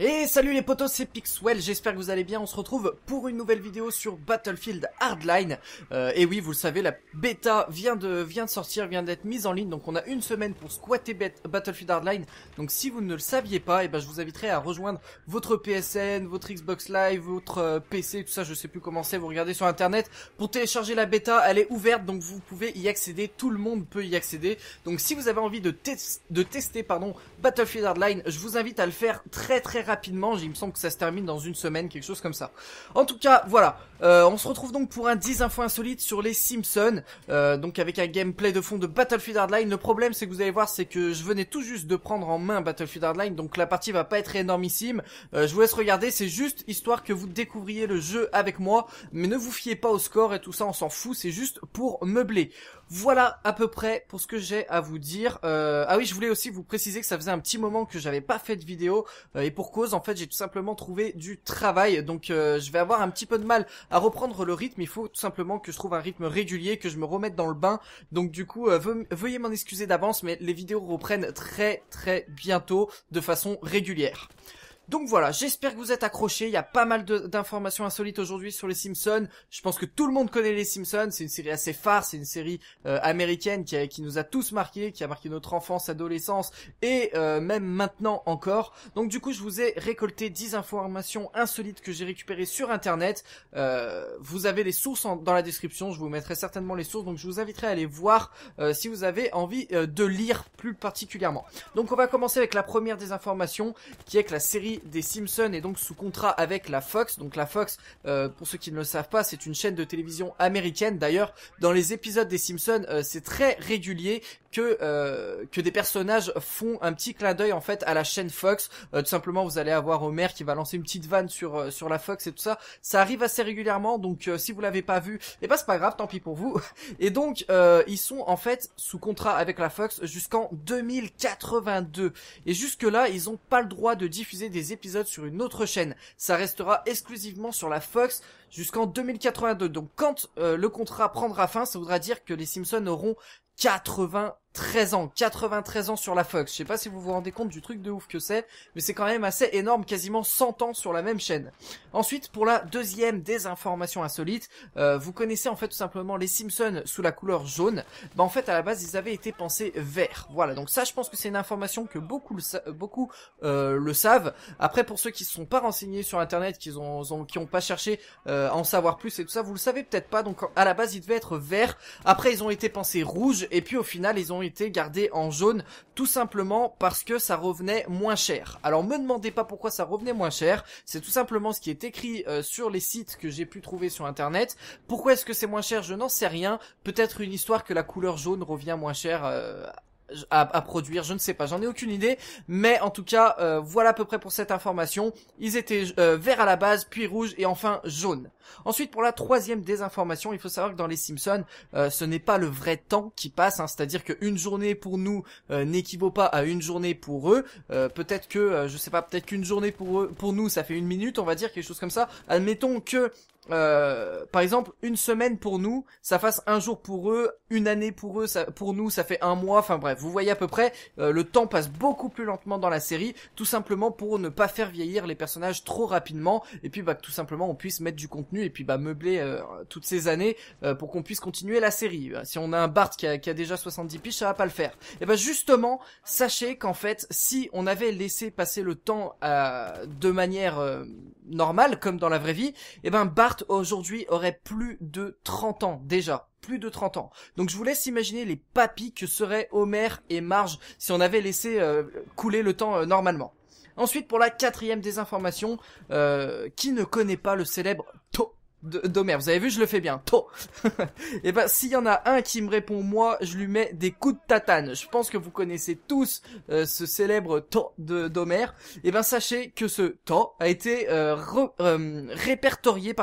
Et salut les potos, c'est Pixwell, j'espère que vous allez bien. On se retrouve pour une nouvelle vidéo sur Battlefield Hardline. Et oui, vous le savez, la bêta vient de sortir, vient d'être mise en ligne. Donc on a une semaine pour squatter Battlefield Hardline. Donc si vous ne le saviez pas, je vous inviterai à rejoindre votre PSN, votre Xbox Live, votre PC, tout ça, je sais plus comment c'est, vous regardez sur internet. Pour télécharger la bêta, elle est ouverte, donc vous pouvez y accéder, tout le monde peut y accéder. Donc si vous avez envie de tester Battlefield Hardline, je vous invite à le faire très rapidement. Il me semble que ça se termine dans une semaine, quelque chose comme ça. En tout cas, voilà, on se retrouve donc pour un 10 infos insolites sur les Simpsons, donc avec un gameplay de fond de Battlefield Hardline. Le problème, c'est que vous allez voir, c'est que je venais tout juste de prendre en main Battlefield Hardline, donc la partie va pas être énormissime. Je vous laisse regarder, c'est juste histoire que vous découvriez le jeu avec moi, mais ne vous fiez pas au score et tout ça, on s'en fout, c'est juste pour meubler. Voilà à peu près pour ce que j'ai à vous dire. Ah oui, je voulais aussi vous préciser que ça faisait un petit moment que j'avais pas fait de vidéo, et pour cause, en fait, j'ai tout simplement trouvé du travail, donc je vais avoir un petit peu de mal à reprendre le rythme. Il faut tout simplement que je trouve un rythme régulier, que je me remette dans le bain, donc du coup, veuillez m'en excuser d'avance, mais les vidéos reprennent très bientôt de façon régulière. Donc voilà, j'espère que vous êtes accrochés, il y a pas mal d'informations insolites aujourd'hui sur les Simpsons. Je pense que tout le monde connaît les Simpsons, c'est une série assez phare, c'est une série américaine qui nous a tous marqués, qui a marqué notre enfance, adolescence et même maintenant encore. Donc du coup, je vous ai récolté 10 informations insolites que j'ai récupérées sur internet. Vous avez les sources dans la description, je vous mettrai certainement les sources, donc je vous inviterai à aller voir si vous avez envie de lire plus particulièrement. Donc on va commencer avec la première des informations, qui est que la série des Simpsons est donc sous contrat avec la Fox. Donc la Fox, pour ceux qui ne le savent pas, c'est une chaîne de télévision américaine. D'ailleurs, dans les épisodes des Simpsons, c'est très régulier que des personnages font un petit clin d'œil en fait à la chaîne Fox. Tout simplement, vous allez avoir Homer qui va lancer une petite vanne sur la Fox et tout ça. Ça arrive assez régulièrement, donc si vous l'avez pas vu, c'est pas grave, tant pis pour vous. Et donc ils sont en fait sous contrat avec la Fox jusqu'en 2082. Et jusque là, ils ont pas le droit de diffuser des épisodes sur une autre chaîne. Ça restera exclusivement sur la Fox jusqu'en 2082. Donc quand le contrat prendra fin, ça voudra dire que les Simpsons auront 93 ans sur la Fox. Je sais pas si vous vous rendez compte du truc de ouf que c'est, mais c'est quand même assez énorme, quasiment 100 ans sur la même chaîne. Ensuite, pour la deuxième des informations insolites, vous connaissez en fait tout simplement les Simpsons sous la couleur jaune. En fait, à la base, ils avaient été pensés verts. Voilà, donc ça, je pense que c'est une information que beaucoup le savent. Après, pour ceux qui ne sont pas renseignés sur Internet, qui ont pas cherché à en savoir plus et tout ça, vous le savez peut-être pas. Donc, à la base, ils devaient être verts. Après, ils ont été pensés rouges. Et puis au final ils ont été gardés en jaune, tout simplement parce que ça revenait moins cher. Alors me demandez pas pourquoi ça revenait moins cher, c'est tout simplement ce qui est écrit sur les sites que j'ai pu trouver sur internet. Pourquoi est-ce que c'est moins cher, je n'en sais rien. Peut-être une histoire que la couleur jaune revient moins cher à produire, je ne sais pas, j'en ai aucune idée, mais en tout cas voilà à peu près pour cette information. Ils étaient verts à la base, puis rouges et enfin jaunes. Ensuite, pour la troisième des informations, il faut savoir que dans les Simpsons, ce n'est pas le vrai temps qui passe, hein, c'est-à-dire qu'une journée pour nous n'équivaut pas à une journée pour eux. Peut-être que, je sais pas, peut-être qu'une journée pour nous ça fait une minute, on va dire, quelque chose comme ça. Admettons que par exemple, une semaine pour nous, ça fasse un jour pour eux, une année pour eux, pour nous, ça fait un mois. Enfin bref, vous voyez à peu près, le temps passe beaucoup plus lentement dans la série, tout simplement pour ne pas faire vieillir les personnages trop rapidement, et puis tout simplement on puisse mettre du contenu et puis meubler toutes ces années pour qu'on puisse continuer la série. Si on a un Bart qui a déjà 70 piges, ça va pas le faire. Et justement, sachez qu'en fait, si on avait laissé passer le temps de manière normale, comme dans la vraie vie, Bart aujourd'hui aurait plus de 30 ans déjà. Plus de 30 ans. Donc je vous laisse imaginer les papis que seraient Homer et Marge si on avait laissé couler le temps normalement. Ensuite, pour la quatrième des informations, qui ne connaît pas le célèbre d'Homer, vous avez vu, je le fais bien, et s'il y en a un qui me répond moi, je lui mets des coups de tatane. Je pense que vous connaissez tous ce célèbre d'Homer. Sachez que ce a été répertorié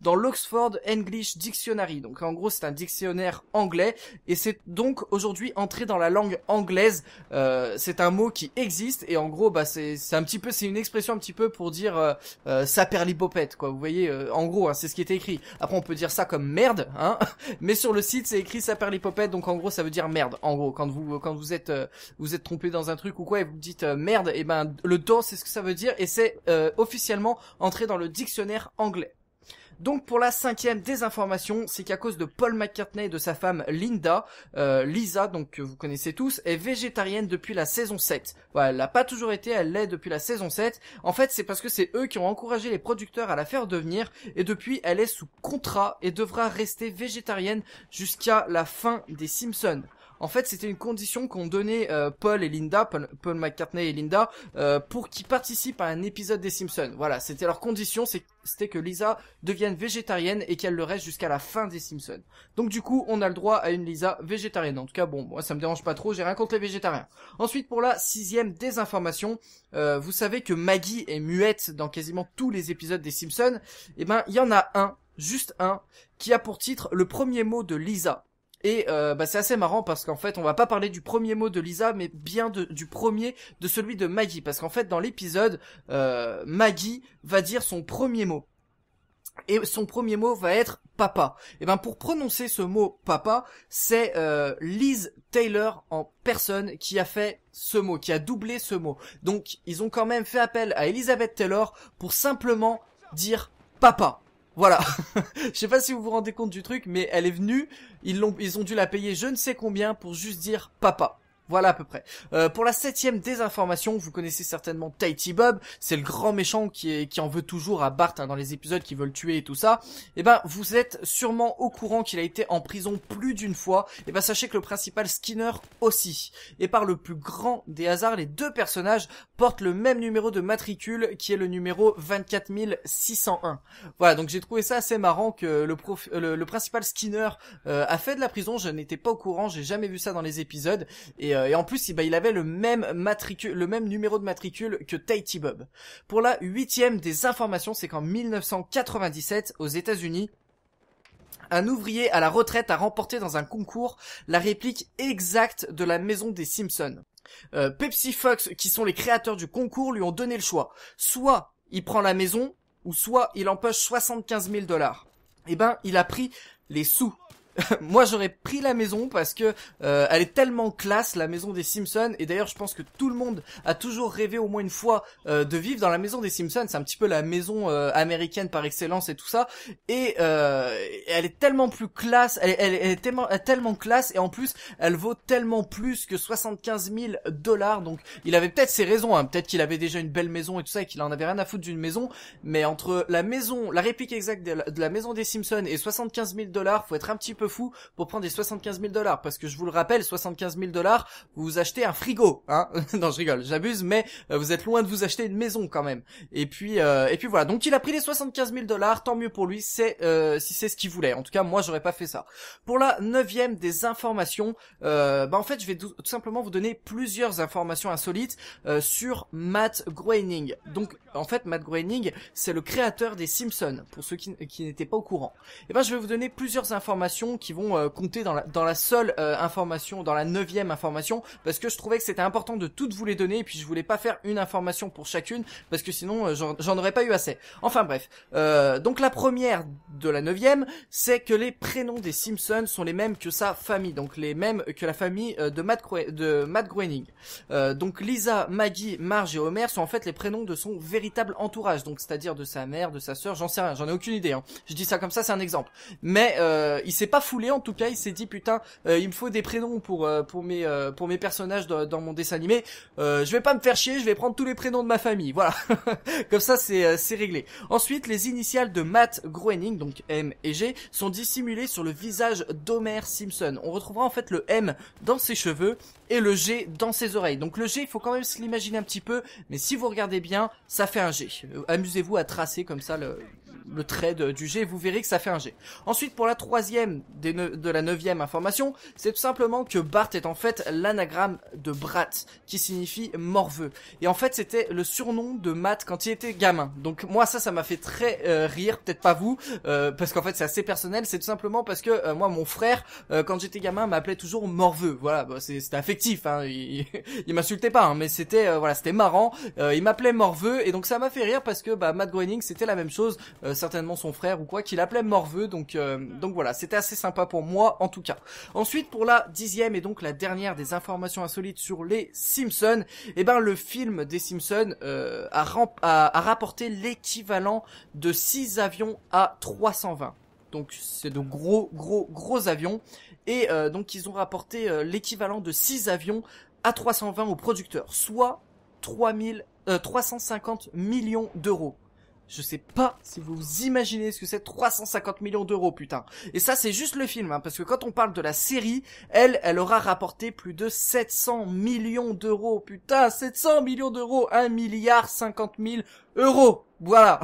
dans l'Oxford English Dictionary. Donc en gros c'est un dictionnaire anglais et c'est donc aujourd'hui entré dans la langue anglaise. C'est un mot qui existe et en gros c'est une expression un petit peu pour dire saperlipopette quoi. Vous voyez, en gros c'est ce qui était écrit. Après on peut dire ça comme merde, hein, mais sur le site c'est écrit Saperlipopette, donc en gros ça veut dire merde. En gros, quand vous êtes trompé dans un truc ou quoi et vous dites merde, et ben le dos c'est ce que ça veut dire et c'est officiellement entré dans le dictionnaire anglais. Donc pour la 5e désinformation, c'est qu'à cause de Paul McCartney et de sa femme Linda, Lisa, donc que vous connaissez tous, est végétarienne depuis la saison 7. Voilà, elle l'a pas toujours été, elle l'est depuis la saison 7. En fait, c'est parce que c'est eux qui ont encouragé les producteurs à la faire devenir, et depuis, elle est sous contrat et devra rester végétarienne jusqu'à la fin des Simpsons. En fait, c'était une condition qu'ont donné Paul et Linda, Paul McCartney et Linda, pour qu'ils participent à un épisode des Simpsons. Voilà, c'était leur condition, c'était que Lisa devienne végétarienne et qu'elle le reste jusqu'à la fin des Simpsons. Donc du coup, on a le droit à une Lisa végétarienne. En tout cas, bon, moi ça me dérange pas trop, j'ai rien contre les végétariens. Ensuite, pour la 6e désinformation, vous savez que Maggie est muette dans quasiment tous les épisodes des Simpsons. Eh ben, il y en a un, juste un, qui a pour titre le premier mot de Lisa. Et c'est assez marrant parce qu'en fait on va pas parler du premier mot de Lisa mais bien du premier de celui de Maggie, parce qu'en fait dans l'épisode Maggie va dire son premier mot et son premier mot va être papa. Et ben pour prononcer ce mot papa, c'est Liz Taylor en personne qui a fait ce mot, qui a doublé ce mot. Donc ils ont quand même fait appel à Elizabeth Taylor pour simplement dire papa. Voilà, je sais pas si vous vous rendez compte du truc, mais elle est venue, ils ont dû la payer je ne sais combien pour juste dire papa. Voilà à peu près. Pour la 7e désinformation, vous connaissez certainement Tighty Bob, c'est le grand méchant qui en veut toujours à Bart dans les épisodes qui veut le tuer et tout ça. Et ben vous êtes sûrement au courant qu'il a été en prison plus d'une fois. Et ben sachez que le principal Skinner aussi. Et par le plus grand des hasards, les deux personnages portent le même numéro de matricule qui est le numéro 24601. Voilà, donc j'ai trouvé ça assez marrant que le principal Skinner a fait de la prison. Je n'étais pas au courant, j'ai jamais vu ça dans les épisodes. Et en plus, il avait le même numéro de matricule que Tighty Bob. Pour la 8e des informations, c'est qu'en 1997, aux États-Unis, un ouvrier à la retraite a remporté dans un concours la réplique exacte de la maison des Simpsons. Pepsi Fox, qui sont les créateurs du concours, lui ont donné le choix. Soit il prend la maison, ou soit il empoche 75 000 $. Eh ben, il a pris les sous. Moi j'aurais pris la maison parce que elle est tellement classe, la maison des Simpsons, et d'ailleurs je pense que tout le monde a toujours rêvé au moins une fois de vivre dans la maison des Simpsons. C'est un petit peu la maison américaine par excellence et tout ça, et elle est tellement plus classe, elle est tellement classe, et en plus elle vaut tellement plus que 75 000 $. Donc il avait peut-être ses raisons, hein. Peut-être qu'il avait déjà une belle maison et tout ça et qu'il en avait rien à foutre d'une maison, mais entre la réplique exacte de la maison des Simpsons et 75 000 $, faut être un petit peu fou pour prendre des 75 000 $, parce que je vous le rappelle, 75 000 $, vous achetez un frigo, hein. Non, je rigole, j'abuse, mais vous êtes loin de vous acheter une maison quand même. Et puis voilà. Donc il a pris les 75 000 $, tant mieux pour lui, si c'est ce qu'il voulait. En tout cas, moi j'aurais pas fait ça. Pour la 9e des informations, en fait, je vais tout simplement vous donner plusieurs informations insolites sur Matt Groening. Donc en fait, Matt Groening, c'est le créateur des Simpsons, pour ceux qui n'étaient pas au courant. Et ben je vais vous donner plusieurs informations qui vont compter dans la seule information, dans la 9e information, parce que je trouvais que c'était important de toutes vous les donner, et puis je voulais pas faire une information pour chacune, parce que sinon j'en aurais pas eu assez. Enfin bref, donc la première de la 9e, c'est que les prénoms des Simpsons sont les mêmes que sa famille, donc les mêmes que la famille de Matt Groening. Donc Lisa, Maggie, Marge et Homer sont en fait les prénoms de son véritable entourage, donc c'est-à-dire de sa mère, de sa sœur, j'en sais rien, j'en ai aucune idée, hein. Je dis ça comme ça, c'est un exemple. Mais il s'est pas foulé, en tout cas, il s'est dit putain, il me faut des prénoms pour mes personnages dans mon dessin animé. Je vais pas me faire chier, je vais prendre tous les prénoms de ma famille. Voilà. Comme ça c'est réglé. Ensuite, les initiales de Matt Groening, donc M et G, sont dissimulées sur le visage d'Homer Simpson. On retrouvera en fait le M dans ses cheveux et le G dans ses oreilles. Donc le G, il faut quand même se l'imaginer un petit peu, mais si vous regardez bien, ça fait un G. Amusez-vous à tracer comme ça le trait du G, vous verrez que ça fait un G. Ensuite, pour la 3e de la 9e information, c'est tout simplement que Bart est en fait l'anagramme de Brat, qui signifie morveux. Et en fait, c'était le surnom de Matt quand il était gamin. Donc moi, ça m'a fait très rire, peut-être pas vous, parce qu'en fait, c'est assez personnel. C'est tout simplement parce que moi, mon frère, quand j'étais gamin, m'appelait toujours morveux. Voilà, c'était affectif, hein. Il m'insultait pas, hein, mais c'était marrant. Il m'appelait morveux, et donc ça m'a fait rire parce que Matt Groening, c'était la même chose. certainement son frère ou quoi, qui l'appelait Morveux, donc voilà, c'était assez sympa pour moi en tout cas. Ensuite, pour la 10e et donc la dernière des informations insolites sur les Simpsons, eh ben le film des Simpsons a rapporté l'équivalent de 6 avions A320. Donc c'est de gros avions, et donc ils ont rapporté l'équivalent de 6 avions A320 aux producteurs, soit 350 millions d'euros. Je sais pas si vous imaginez ce que c'est 350 millions d'euros, putain. Et ça, c'est juste le film, hein, parce que quand on parle de la série, elle aura rapporté plus de 700 millions d'euros. Putain, 700 millions d'euros, 1 milliard 50 000 euros. Voilà.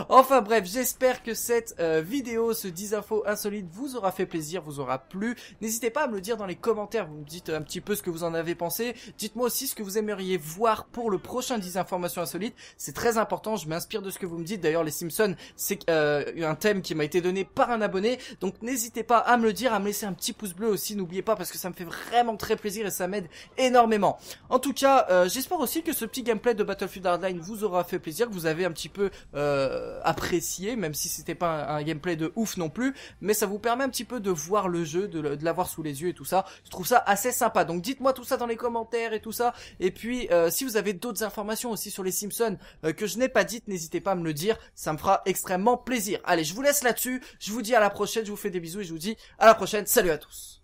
Enfin bref, j'espère que cette vidéo, ce 10 infos insolites vous aura fait plaisir, vous aura plu. N'hésitez pas à me le dire dans les commentaires, vous me dites un petit peu ce que vous en avez pensé. Dites-moi aussi ce que vous aimeriez voir pour le prochain 10 informations insolites. C'est très important, je m'inspire de ce que vous me dites. D'ailleurs, les Simpsons, c'est un thème qui m'a été donné par un abonné. Donc n'hésitez pas à me le dire, à me laisser un petit pouce bleu aussi, n'oubliez pas, parce que ça me fait vraiment très plaisir et ça m'aide énormément. En tout cas, j'espère aussi que ce petit gameplay de Battlefield Hardline vous aura fait plaisir, que vous avez un petit peu apprécié, même si c'était pas un gameplay de ouf non plus, mais ça vous permet un petit peu de voir le jeu, de l'avoir sous les yeux et tout ça. Je trouve ça assez sympa, donc dites-moi tout ça dans les commentaires et tout ça, et puis si vous avez d'autres informations aussi sur les Simpsons que je n'ai pas dites, n'hésitez pas à me le dire, ça me fera extrêmement plaisir. Allez, je vous laisse là-dessus, je vous dis à la prochaine, je vous fais des bisous et je vous dis à la prochaine, salut à tous.